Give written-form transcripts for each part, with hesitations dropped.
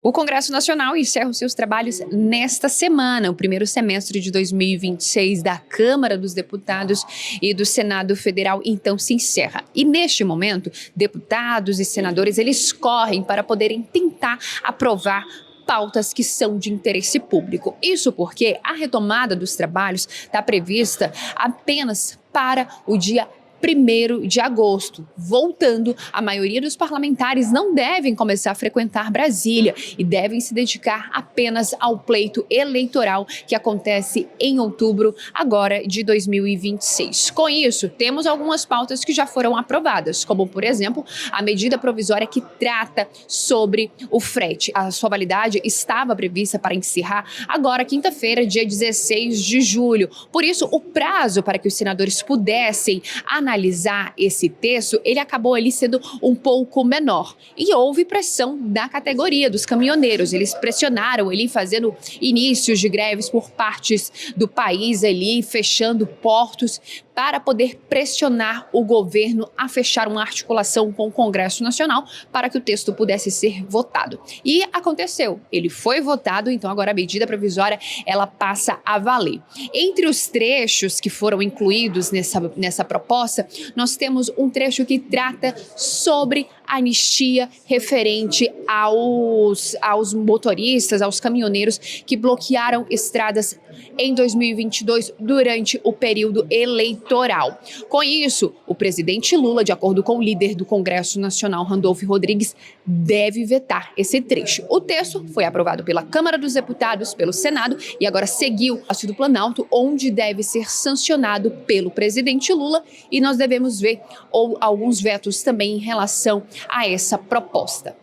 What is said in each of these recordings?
O Congresso Nacional encerra os seus trabalhos nesta semana. O primeiro semestre de 2026 da Câmara dos Deputados e do Senado Federal então se encerra. E neste momento, deputados e senadores, eles correm para poderem tentar aprovar pautas que são de interesse público. Isso porque a retomada dos trabalhos está prevista apenas para o dia 1º de agosto. Voltando, a maioria dos parlamentares não devem começar a frequentar Brasília e devem se dedicar apenas ao pleito eleitoral que acontece em outubro agora de 2026. Com isso, temos algumas pautas que já foram aprovadas, como, por exemplo, a medida provisória que trata sobre o frete. A sua validade estava prevista para encerrar agora, quinta-feira, dia 16 de julho. Por isso, o prazo para que os senadores pudessem analisar esse texto, ele acabou ali sendo um pouco menor. E houve pressão da categoria dos caminhoneiros. Eles pressionaram ali, fazendo inícios de greves por partes do país ali, fechando portos, para poder pressionar o governo a fechar uma articulação com o Congresso Nacional para que o texto pudesse ser votado. E aconteceu, ele foi votado, então agora a medida provisória ela passa a valer. Entre os trechos que foram incluídos nessa proposta, nós temos um trecho que trata sobre anistia referente aos motoristas, aos caminhoneiros que bloquearam estradas em 2022 durante o período eleitoral. Com isso, o presidente Lula, de acordo com o líder do Congresso Nacional, Randolfo Rodrigues, deve vetar esse trecho. O texto foi aprovado pela Câmara dos Deputados, pelo Senado e agora seguiu ao Palácio do Planalto, onde deve ser sancionado pelo presidente Lula, e nós devemos ver alguns vetos também em relação a essa proposta.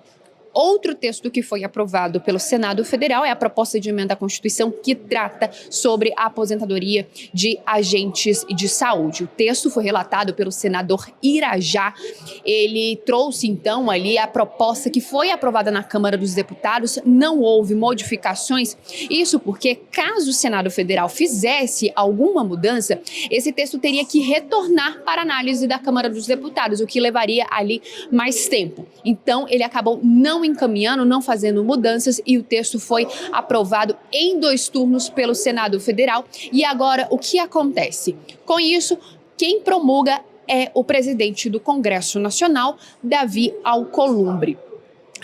Outro texto que foi aprovado pelo Senado Federal é a proposta de emenda à Constituição que trata sobre a aposentadoria de agentes de saúde. O texto foi relatado pelo senador Irajá. Ele trouxe então ali a proposta que foi aprovada na Câmara dos Deputados. Não houve modificações. Isso porque, caso o Senado Federal fizesse alguma mudança, esse texto teria que retornar para análise da Câmara dos Deputados, o que levaria ali mais tempo. Então, ele acabou não encaminhando, não fazendo mudanças, e o texto foi aprovado em 2 turnos pelo Senado Federal. E agora, o que acontece? Com isso, quem promulga é o presidente do Congresso Nacional, Davi Alcolumbre.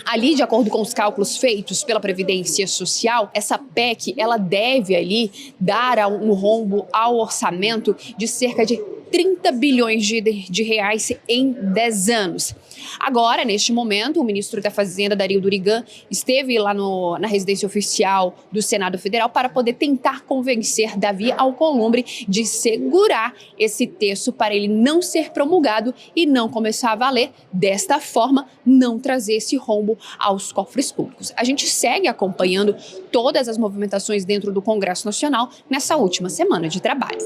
Ali, de acordo com os cálculos feitos pela Previdência Social, essa PEC, ela deve ali dar um rombo ao orçamento de cerca de 30 bilhões de reais em 10 anos. Agora, neste momento, o ministro da Fazenda, Dario Durigan, esteve lá na residência oficial do Senado Federal para poder tentar convencer Davi Alcolumbre de segurar esse texto para ele não ser promulgado e não começar a valer, desta forma, não trazer esse rombo aos cofres públicos. A gente segue acompanhando todas as movimentações dentro do Congresso Nacional nessa última semana de trabalho.